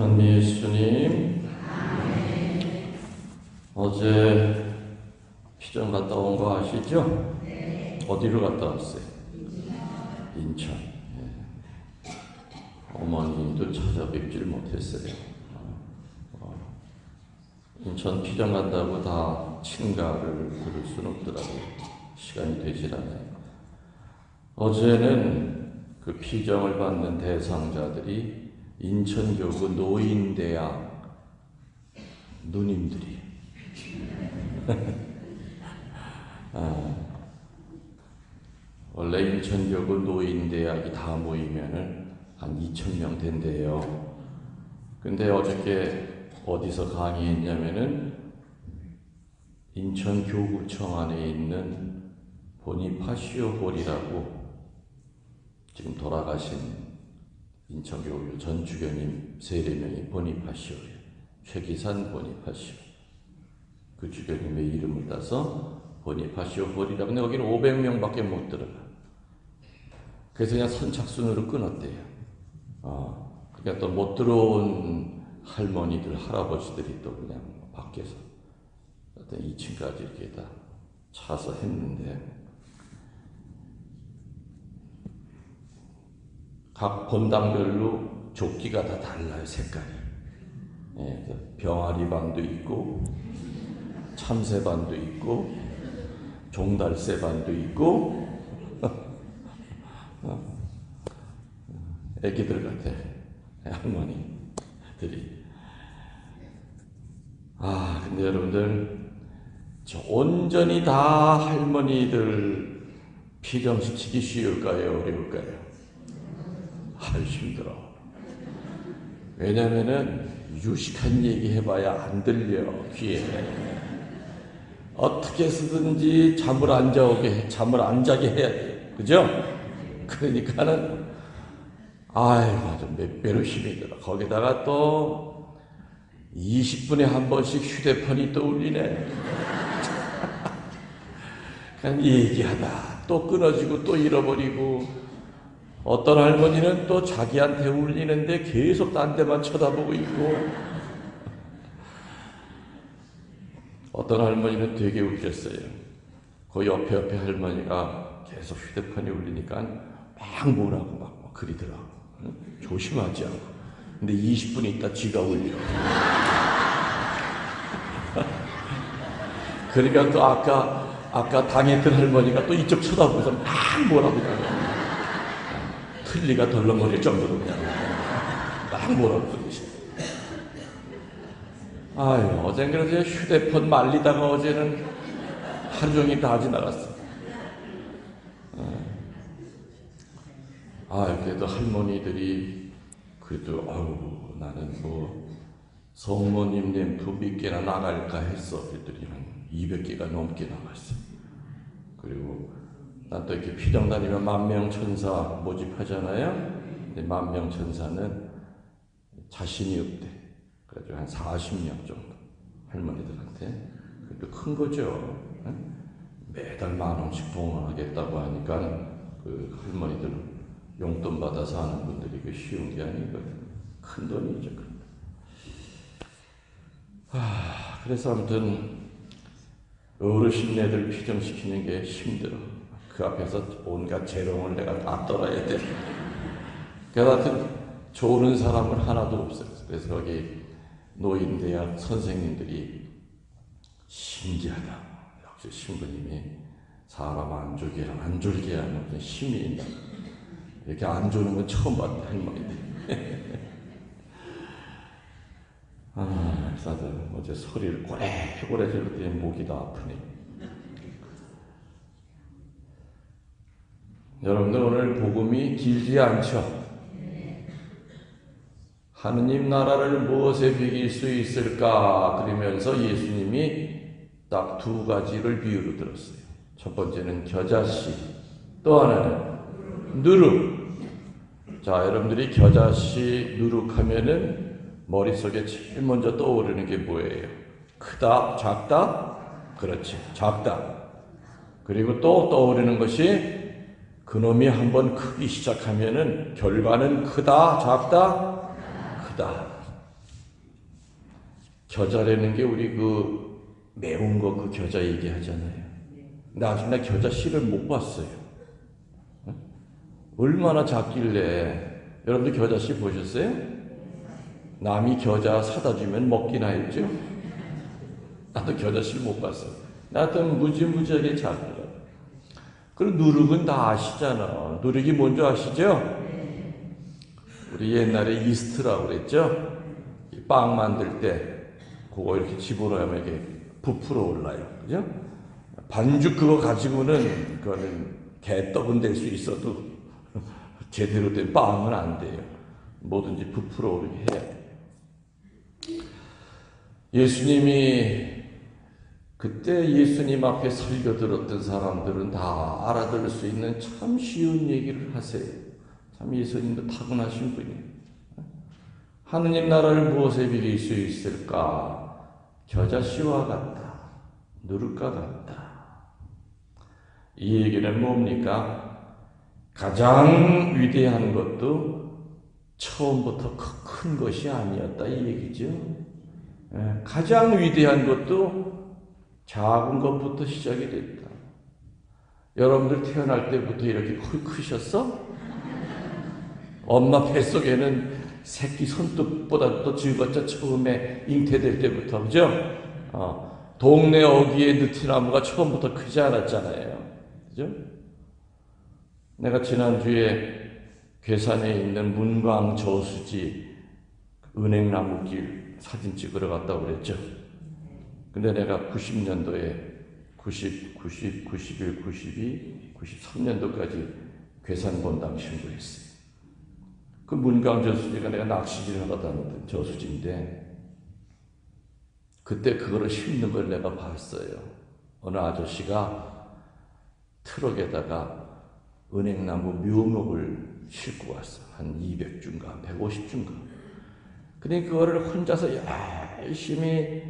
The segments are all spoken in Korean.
전 예수님, 어제 피정 갔다 온 거 아시죠? 어디로 갔다 왔어요? 인천. 어머님도 찾아뵙질 못했어요. 인천 피정 간다고 다 친가를 들을 수는 없더라고요. 시간이 되질 않아요. 어제는 그 피정을 받는 대상자들이 인천교구 노인대학 누님들이 원래 인천교구 노인대학이 다 모이면은 한 2,000명 된대요. 근데 어저께 어디서 강의했냐면은 인천교구청 안에 있는 보니파시오홀이라고 지금 돌아가신 인천교구 전 주교님 3-4명이 보니파시오예요. 최기산 보니파시오. 그 주교님의 이름을 따서 보니파시오홀이라고. 근데 거기는 500명밖에 못 들어가. 그래서 그냥 선착순으로 끊었대요. 그러니까 또 못 들어온 할머니들, 할아버지들이 또 그냥 밖에서 2층까지 이렇게 다 차서 했는데, 각 본당별로 조끼가 다 달라요, 색깔이. 병아리반도 있고, 참새반도 있고, 종달새반도 있고, 애기들 같아, 할머니들이. 근데 여러분들, 온전히 다 할머니들 피정시키기 쉬울까요, 어려울까요? 힘들어. 왜냐면은 유식한 얘기 해봐야 안 들려, 귀에. 어떻게 해서든지 잠을 안 자게 해야 돼. 그죠? 그러니까는 아주 몇 배로 힘이 들어. 거기다가 또 20분에 한 번씩 휴대폰이 또 울리네. 그냥 얘기하다 또 끊어지고 또 잃어버리고, 어떤 할머니는 또 자기한테 울리는데 계속 딴 데만 쳐다보고 있고, 어떤 할머니는 되게 웃겼어요. 그 옆에 할머니가 계속 휴대폰이 울리니까 막 뭐라고 막 그리더라고. 조심하지 않고. 근데 20분 있다 지가 울려. 그러니까 또 아까 당했던 할머니가 또 이쪽 쳐다보면서 막 뭐라고 그러더라고. 틀니가 덜렁거릴 정도로 그냥 막 뭐라고 그러지. 어젠 그래서 휴대폰 말리다가 어제는 하루 종일 다 지나갔어. 그래도 할머니들이 그래도 나는 성모님 램프 몇 개나 나갈까 했어. 그랬더니 한 200개가 넘게 나갔어. 그리고 난 또 이렇게 피정 다니면 만명천사 모집하잖아요. 근데 만명천사는 자신이 없대. 그래가지고 한 40명 정도 할머니들한테. 그래도 큰 거죠. 매달 10,000원씩 봉헌하겠다고 하니까 그 할머니들 용돈 받아서 하는 분들이 그 쉬운 게 아니거든. 큰 돈이죠. 그래서 아무튼 어르신네들 피정시키는 게 힘들어. 그 앞에서 온갖 재롱을 내가 다 떨어야 돼. 그래서 하여튼 좋은 사람은 하나도 없어요. 그래서 거기 노인대학 선생님들이 신기하다. 역시 신부님이 사람 안 졸게 하는 무슨 힘이 있나. 이렇게 안 조는 건 처음 봤네, 할머니들. 그래서 어제 소리를 꼬레꼬레 지르더니 목이 다 아프네. 여러분들 오늘 복음이 길지 않죠? 하느님 나라를 무엇에 비길 수 있을까? 그러면서 예수님이 딱 2가지를 비유로 들었어요. 첫 번째는 겨자씨, 또 하나는 누룩. 자, 여러분들이 겨자씨, 누룩 하면은 머릿속에 제일 먼저 떠오르는 게 뭐예요? 크다, 작다? 그렇지, 작다. 그리고 또 떠오르는 것이 그놈이 한번 크기 시작하면은 결과는 크다, 작다? 크다. 겨자라는 게 우리 그 매운 거 그 겨자 얘기하잖아요. 근데 아직 나 겨자 씨를 못 봤어요. 얼마나 작길래. 여러분들 겨자 씨 보셨어요? 남이 겨자 사다 주면 먹기나 했죠? 나도 겨자 씨를 못 봤어. 나한테는 무지무지하게 작더라. 그리고 누룩은 다 아시잖아. 누룩이 뭔지 아시죠? 우리 옛날에 이스트라고 그랬죠? 빵 만들 때 그거 이렇게 집어넣으면 이렇게 부풀어 올라요. 그죠? 반죽 그거 가지고는 그거는 개떡은 될 수 있어도 제대로 된 빵은 안 돼요. 뭐든지 부풀어 오르게 해야 돼요. 예수님이 그때 예수님 앞에 설교 들었던 사람들은 다 알아들을 수 있는 참 쉬운 얘기를 하세요. 참 예수님도 타고나신 분이에요. 하느님 나라를 무엇에 비길 수 있을까? 겨자씨와 같다. 누룩과 같다. 이 얘기는 뭡니까? 가장 위대한 것도 처음부터 큰 것이 아니었다 이 얘기죠. 가장 위대한 것도 작은 것부터 시작이 됐다. 여러분들 태어날 때부터 이렇게 크셨어? 엄마 뱃속에는 새끼 손톱보다 더 늙었죠. 처음에 잉태될 때부터. 그죠? 동네 어귀에 느티나무가 처음부터 크지 않았잖아요. 그죠? 내가 지난주에 괴산에 있는 문광 저수지 은행나무길 사진 찍으러 갔다고 그랬죠. 근데 내가 90년도에 90, 91, 92, 93년도까지 괴산 본당 신고했어요. 그 문광 저수지가 내가 낚시질을 하다 다녔던 저수지인데 그때 그거를 심는 걸 내가 봤어요. 어느 아저씨가 트럭에다가 은행나무 묘목을 싣고 왔어. 한 200주인가 150주인가. 근데 그거를 혼자서 열심히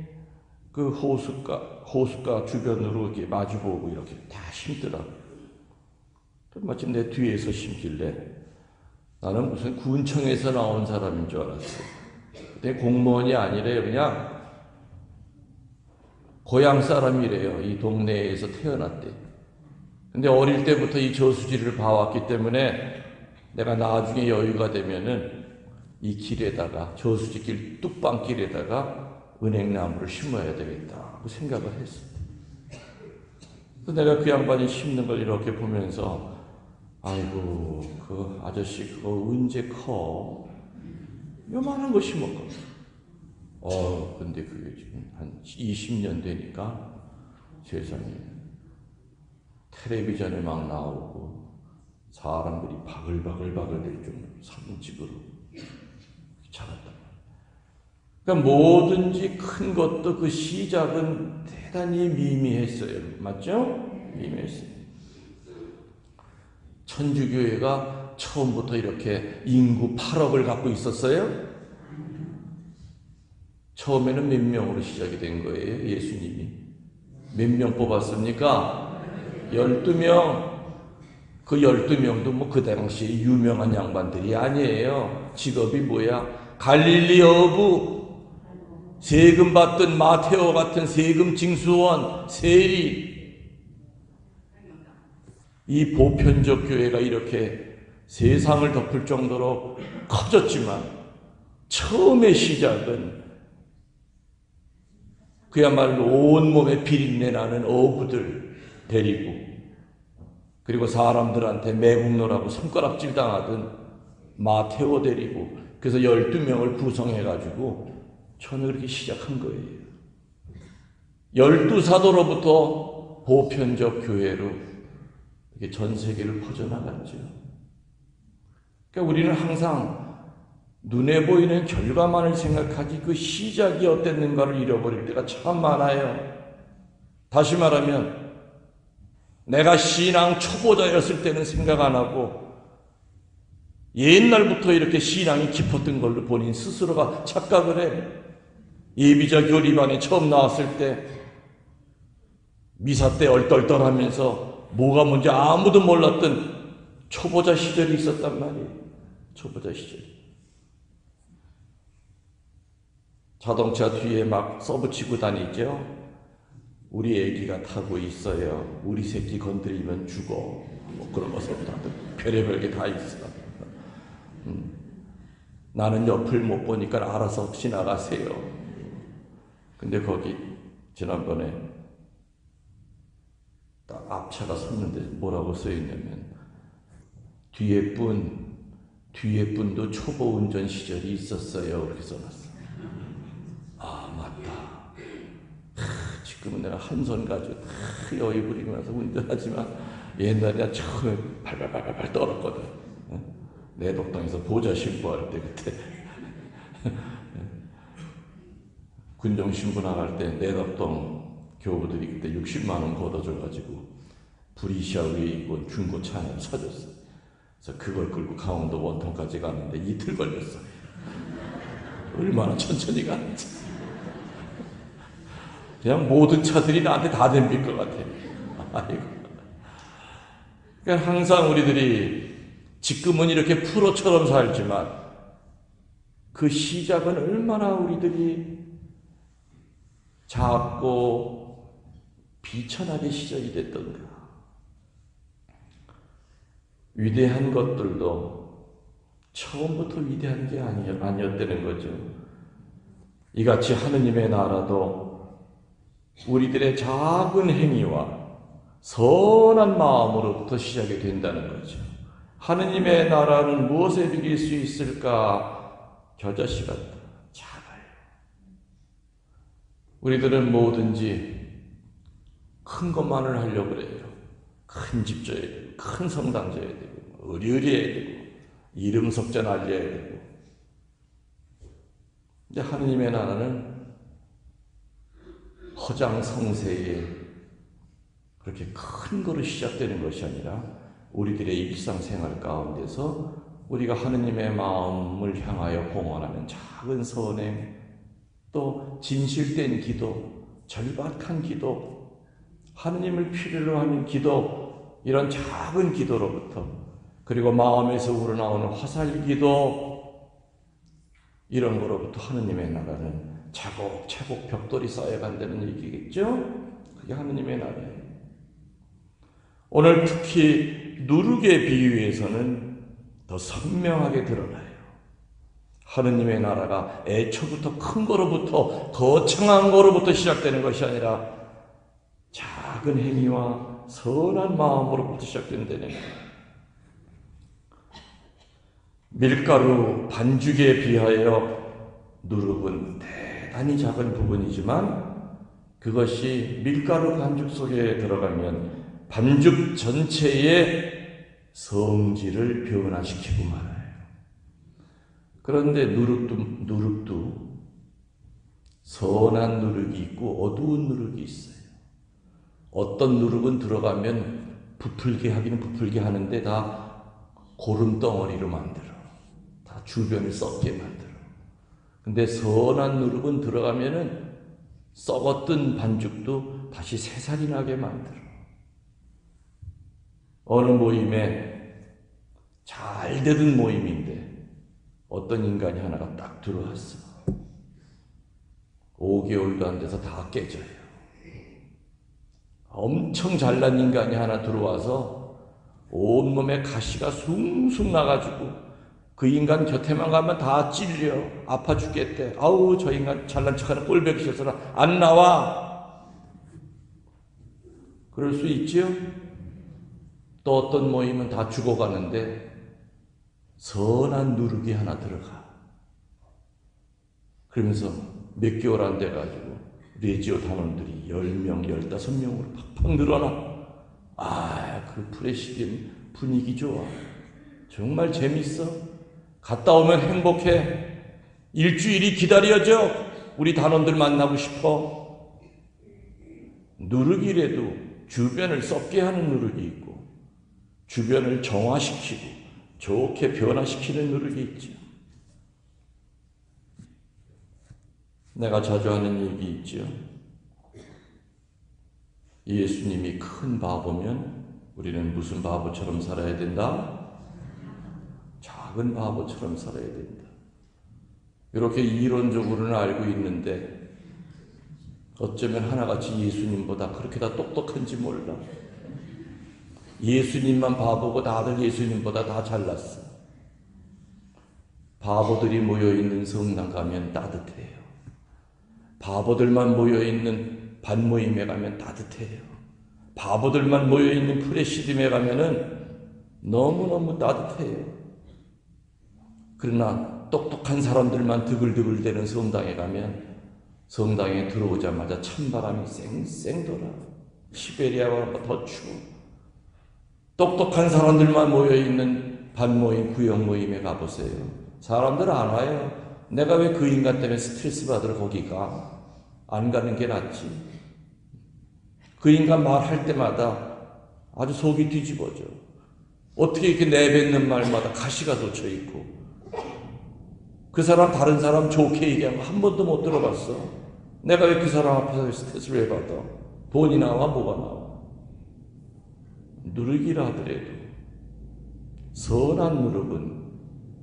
그 호숫가 주변으로 이렇게 마주보고 이렇게 다 심더라고. 마침 내 뒤에서 심길래 나는 무슨 군청에서 나온 사람인 줄 알았어요. 근데 공무원이 아니래요. 그냥 고향 사람이래요. 이 동네에서 태어났대. 근데 어릴 때부터 이 저수지를 봐왔기 때문에 내가 나중에 여유가 되면은 이 길에다가 저수지길 뚝방길에다가 은행나무를 심어야 되겠다고 생각을 했어. 내가 그 양반이 심는 걸 이렇게 보면서 아이고 그 아저씨 그거 언제 커? 요만한 거 심었거든. 근데 그게 지금 한 20년 되니까 세상에 텔레비전에 막 나오고 사람들이 바글바글 될 정도로 사진 찍으러 자랐다. 그러니까 뭐든지 큰 것도 그 시작은 대단히 미미했어요. 맞죠? 미미했어요. 천주교회가 처음부터 이렇게 인구 8억을 갖고 있었어요? 처음에는 몇 명으로 시작이 된 거예요? 예수님이 몇 명 뽑았습니까? 12명. 그 12명도 뭐 그 당시에 유명한 양반들이 아니에요. 직업이 뭐야? 갈릴리 어부, 세금 받던 마테오 같은 세금 징수원, 세리. 이 보편적 교회가 이렇게 세상을 덮을 정도로 커졌지만 처음의 시작은 그야말로 온몸에 비린내 나는 어부들 데리고 그리고 사람들한테 매국노라고 손가락질 당하던 마테오 데리고 그래서 12명을 구성해가지고 처음에 그렇게 시작한 거예요. 12사도로부터 보편적 교회로 이렇게 전 세계를 퍼져나갔죠. 그러니까 우리는 항상 눈에 보이는 결과만을 생각하지 그 시작이 어땠는가를 잃어버릴 때가 참 많아요. 다시 말하면 내가 신앙 초보자였을 때는 생각 안 하고 옛날부터 이렇게 신앙이 깊었던 걸로 본인 스스로가 착각을 해. 예비자 교리반에 처음 나왔을 때 미사 때 얼떨떨하면서 뭐가 뭔지 아무도 몰랐던 초보자 시절이 있었단 말이에요. 초보자 시절. 자동차 뒤에 막 써붙이고 다니죠. 우리 애기가 타고 있어요. 우리 새끼 건드리면 죽어. 뭐 그런 거 써붙여. 별의별 게 다 있어. 나는 옆을 못 보니까 알아서 지나가세요. 근데 거기 지난번에 딱 앞차가 섰는데 뭐라고 써있냐면 뒤에 분도 초보 운전 시절이 있었어요. 그렇게 써놨어. 아, 맞다. 지금은 내가 한 손 가지고 여유 부리면서 운전하지만 옛날에 처음에 발발발발 떨었거든. 내 독당에서 보좌 신부할 때 그때 군종 신부 나갈 때 내덕동 교부들이 그때 60만 원 걷어줘가지고 브리시아 위에 입은 중고차 하나 사줬어. 그래서 그걸 끌고 강원도 원통까지 갔는데 이틀 걸렸어. 얼마나 천천히 가는지. 그냥 모든 차들이 나한테 다 덤빌 것 같아. 아이고. 그러니까 항상 우리들이 지금은 이렇게 프로처럼 살지만 그 시작은 얼마나 우리들이 작고 비천하게 시작이 됐던가. 위대한 것들도 처음부터 위대한 게 아니었다는 거죠. 이같이 하느님의 나라도 우리들의 작은 행위와 선한 마음으로부터 시작이 된다는 거죠. 하느님의 나라는 무엇에 비길 수 있을까? 겨자씨 같다. 작아요. 우리들은 뭐든지 큰 것만을 하려고 그래요. 큰 집 져야 되고, 큰 성당 져야 되고, 의리의리해야 되고, 이름 석자 날려야 되고. 근데 하느님의 나라는 허장성세에 그렇게 큰 거로 시작되는 것이 아니라 우리들의 일상생활 가운데서 우리가 하느님의 마음을 향하여 봉헌하는 작은 선행, 또 진실된 기도, 절박한 기도, 하느님을 필요로 하는 기도, 이런 작은 기도로부터, 그리고 마음에서 우러나오는 화살 기도, 이런 거로부터 하느님의 나라는 차곡차곡 벽돌이 쌓여간다는 얘기겠죠? 그게 하느님의 나라예요. 오늘 특히 누룩의 비유에서는 더 선명하게 드러나요. 하느님의 나라가 애초부터 큰 거로부터, 거창한 거로부터 시작되는 것이 아니라 작은 행위와 선한 마음으로부터 시작된다는 거예요. 밀가루 반죽에 비하여 누룩은 대단히 작은 부분이지만 그것이 밀가루 반죽 속에 들어가면 반죽 전체의 성질을 변화시키고 말아요. 그런데 누룩도 선한 누룩이 있고 어두운 누룩이 있어요. 어떤 누룩은 들어가면 부풀게 하기는 부풀게 하는데 다 고름덩어리로 만들어. 다 주변을 썩게 만들어. 근데 선한 누룩은 들어가면은 썩었던 반죽도 다시 새살이 나게 만들어. 어느 모임에 잘 되던 모임인데 어떤 인간이 하나가 딱 들어왔어. 5개월도 안 돼서 다 깨져요. 엄청 잘난 인간이 하나 들어와서 온몸에 가시가 숭숭 나가지고 그 인간 곁에만 가면 다 찔려. 아파 죽겠대. 아우, 저 인간 잘난 척하는 꼴보기 싫어서 안 나와. 그럴 수 있지요? 또 어떤 모임은 다 죽어가는데 선한 누룩이 하나 들어가. 그러면서 몇 개월 안 돼가지고 레지오 단원들이 10명, 15명으로 팍팍 늘어나. 아, 그 프레시딘 분위기 좋아. 정말 재밌어. 갔다 오면 행복해. 일주일이 기다려져. 우리 단원들 만나고 싶어. 누룩이라도 주변을 썩게 하는 누룩이 있고 주변을 정화시키고 좋게 변화시키는 누룩이 있죠. 내가 자주 하는 얘기 있죠. 예수님이 큰 바보면 우리는 무슨 바보처럼 살아야 된다? 작은 바보처럼 살아야 된다. 이렇게 이론적으로는 알고 있는데 어쩌면 하나같이 예수님보다 그렇게 다 똑똑한지 몰라. 예수님만 바보고 다들 예수님보다 다 잘났어. 바보들이 모여있는 성당 가면 따뜻해요. 바보들만 모여있는 반모임에 가면 따뜻해요. 바보들만 모여있는 프레시즘에 가면은 너무너무 따뜻해요. 그러나 똑똑한 사람들만 드글드글대는 성당에 가면 성당에 들어오자마자 찬바람이 쌩쌩 돌아. 시베리아보다 더 추워. 똑똑한 사람들만 모여있는 반모임, 구역모임에 가보세요. 사람들 안 와요. 내가 왜 그 인간 때문에 스트레스 받으러 거기 가? 안 가는 게 낫지. 그 인간 말할 때마다 아주 속이 뒤집어져. 어떻게 이렇게 내뱉는 말마다 가시가 돋쳐있고, 그 사람 다른 사람 좋게 얘기하고 한 번도 못 들어봤어. 내가 왜 그 사람 앞에서 스트레스를 왜 받아? 돈이 나와 뭐가 나와? 누르기라 하더라도 선한 누룩은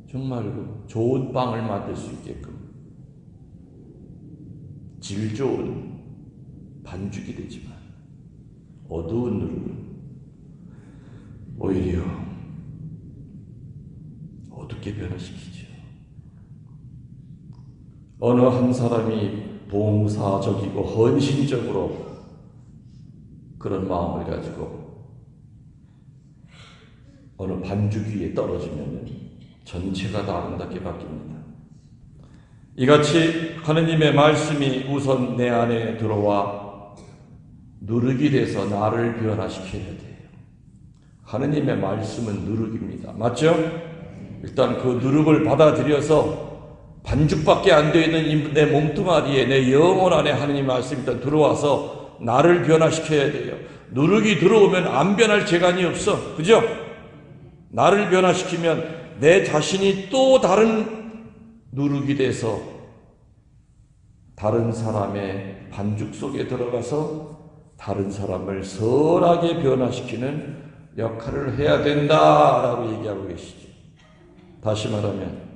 정말로 좋은 빵을 만들 수 있게끔 질 좋은 반죽이 되지만 어두운 누룩은 오히려 어둡게 변화시키죠. 어느 한 사람이 봉사적이고 헌신적으로 그런 마음을 가지고 어느 반죽 위에 떨어지면 전체가 다 아름답게 바뀝니다. 이같이 하느님의 말씀이 우선 내 안에 들어와 누룩이 돼서 나를 변화시켜야 돼요. 하느님의 말씀은 누룩입니다. 맞죠? 일단 그 누룩을 받아들여서 반죽밖에 안 되어 있는 내 몸뚱아리에, 내 영혼 안에 하느님 말씀이 일단 들어와서 나를 변화시켜야 돼요. 누룩이 들어오면 안 변할 재간이 없어. 그죠? 나를 변화시키면 내 자신이 또 다른 누룩이 돼서 다른 사람의 반죽 속에 들어가서 다른 사람을 선하게 변화시키는 역할을 해야 된다라고 얘기하고 계시죠. 다시 말하면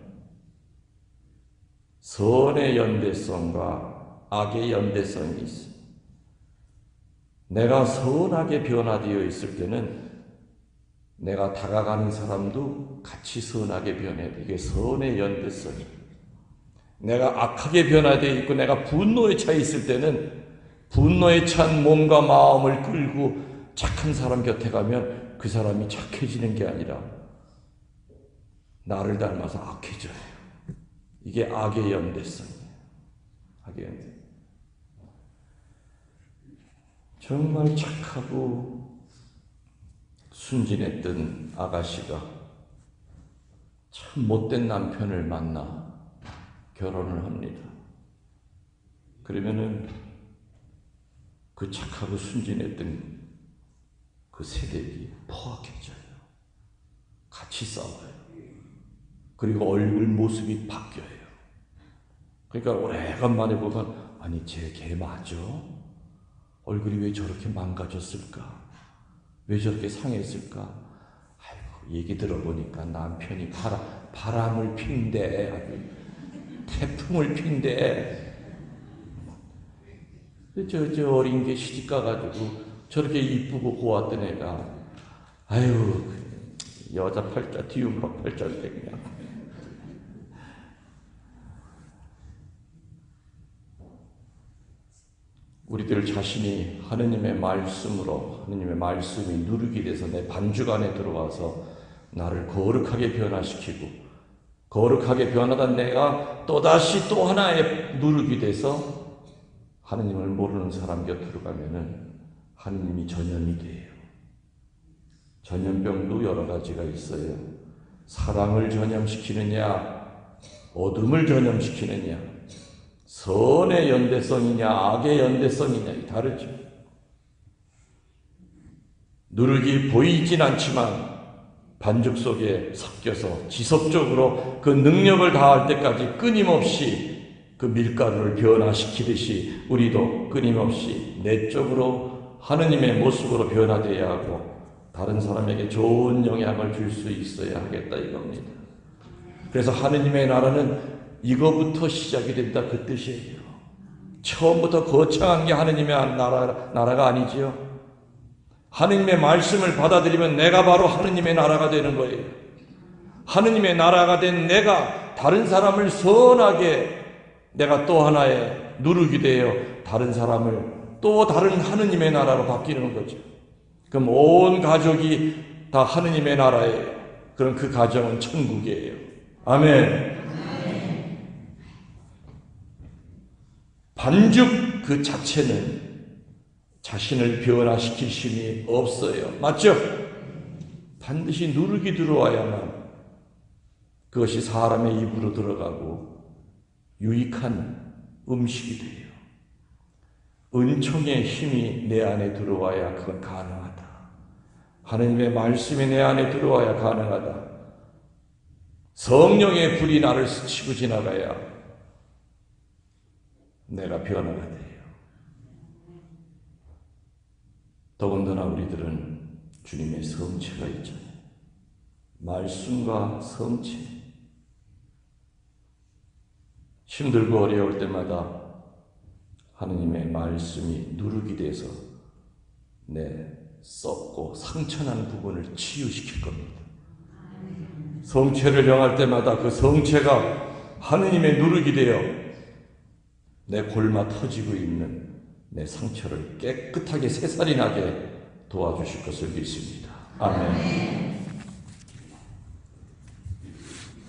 선의 연대성과 악의 연대성이 있어. 내가 선하게 변화되어 있을 때는 내가 다가가는 사람도 같이 선하게 변해야 돼. 이게 선의 연대성이야. 내가 악하게 변화되어 있고 내가 분노에 차 있을 때는 분노에 찬 몸과 마음을 끌고 착한 사람 곁에 가면 그 사람이 착해지는 게 아니라 나를 닮아서 악해져요. 이게 악의 연대성이에요. 악의 연대. 정말 착하고 순진했던 아가씨가 참 못된 남편을 만나 결혼을 합니다. 그러면은 그 착하고 순진했던 그 세대들이 포악해져요. 같이 싸워요. 그리고 얼굴 모습이 바뀌어요. 그러니까 오래간만에 보면 아니 쟤 걔 맞아? 얼굴이 왜 저렇게 망가졌을까? 왜 저렇게 상했을까? 아이고 얘기 들어보니까 남편이 바람을 핀대, 아주 태풍을 핀대. 저 어린 게 시집 가가지고 저렇게 이쁘고 고왔던 애가 아유 여자 팔자 뒤움박 팔자를 그냥. 우리들 자신이 하느님의 말씀으로 하느님의 말씀이 누룩이 돼서 내 반죽 안에 들어와서 나를 거룩하게 변화시키고 거룩하게 변화된 내가 또다시 또 하나의 누룩이 돼서 하느님을 모르는 사람 곁으로 가면은 하느님이 전염이 돼요. 전염병도 여러 가지가 있어요. 사랑을 전염시키느냐, 어둠을 전염시키느냐, 선의 연대성이냐, 악의 연대성이냐, 다르죠. 누룩이 보이진 않지만 반죽 속에 섞여서 지속적으로 그 능력을 다할 때까지 끊임없이 그 밀가루를 변화시키듯이 우리도 끊임없이 내적으로 하느님의 모습으로 변화되어야 하고 다른 사람에게 좋은 영향을 줄 수 있어야 하겠다 이겁니다. 그래서 하느님의 나라는 이거부터 시작이 된다 그 뜻이에요. 처음부터 거창한 게 하느님의 나라가 아니지요. 하느님의 말씀을 받아들이면 내가 바로 하느님의 나라가 되는 거예요. 하느님의 나라가 된 내가 다른 사람을 선하게 내가 또 하나의 누룩이 되어 다른 사람을 또 다른 하느님의 나라로 바뀌는 거죠. 그럼 온 가족이 다 하느님의 나라예요. 그럼 그 가정은 천국이에요. 아멘. 반죽 그 자체는 자신을 변화시킬 힘이 없어요. 맞죠? 반드시 누룩이 들어와야만 그것이 사람의 입으로 들어가고 유익한 음식이 돼요. 은총의 힘이 내 안에 들어와야 그건 가능하다. 하느님의 말씀이 내 안에 들어와야 가능하다. 성령의 불이 나를 스치고 지나가야 내가 변화가 돼요. 더군다나 우리들은 주님의 성체가 있잖아요. 말씀과 성체. 힘들고 어려울 때마다 하느님의 말씀이 누룩이 돼서 내 썩고 상처난 부분을 치유시킬 겁니다. 성체를 영할 때마다 그 성체가 하느님의 누룩이 되어 내 골마 터지고 있는 내 상처를 깨끗하게 새살이 나게 도와주실 것을 믿습니다. 아멘.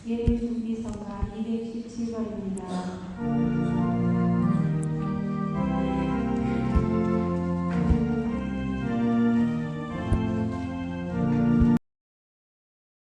예수기서가 217번입니다.